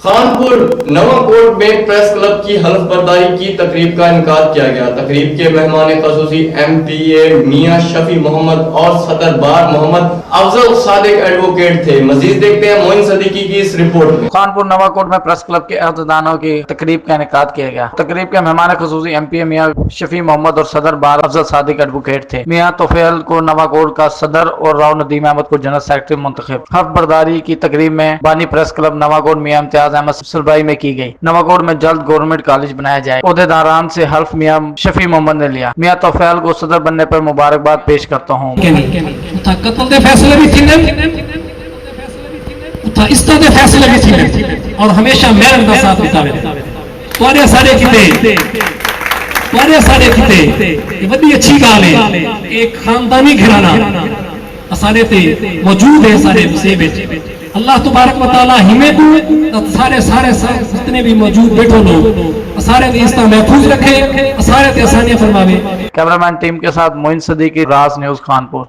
खानपुर नवाकोट में press club की हल्फ बर्दारी की तकरीब का इनकाद किया गया। तकरीब के मेहमान खसूसी MPA मियां शफी मोहम्मद और सदर बार मोहम्मद अफजल सादिक एडवोकेट थे। मजीद देखते हैं मोइन सदीकी की इस रिपोर्ट में। खानपुर नवाकोट में प्रेस क्लब के अहदेदारों की तकरीब का इनकाद किया गया। तकरीब के मेहमान खसूसी MPA मियां शफी मोहम्मद और सदर बार अफजल सादिक एडवोकेट थे। मियां तोफेल को नवाकोट का सदर और राव नदीम अहमद को जनरल सेक्रेटरी मुंतखब। हल्फ बर्दारी की तकरीब में बानी प्रेस क्लब नवाकोट मियां इम्तियाज अहमद सलबाई में की गई। नवाकोट में जल्द गवर्नमेंट कॉलेज बनाया जाए। ओहदेदारान से हल्फ मियां शफी मोहम्मद ने लिया। मियां तोफेल को सदर बनने पर मुबारकबाद पेश करता हूँ। कत्ल के फैसले भी थी इस्ता दे फैसले भी थी और हमेशा मेहनत का साथ दिता है। सारे किते ये बड़ी अच्छी गाल है। एक खानदानी घराना सारे ते मौजूद है सारे से अल्लाह तबारक व तआला हिम्मत सारे जितने भी मौजूद बैठो लोग सारे इसका महफूज रखे, सारे ते आसानियां फरमावे। कैमरामैन टीम के साथ मोइन सदीकी, राज न्यूज़, खानपुर।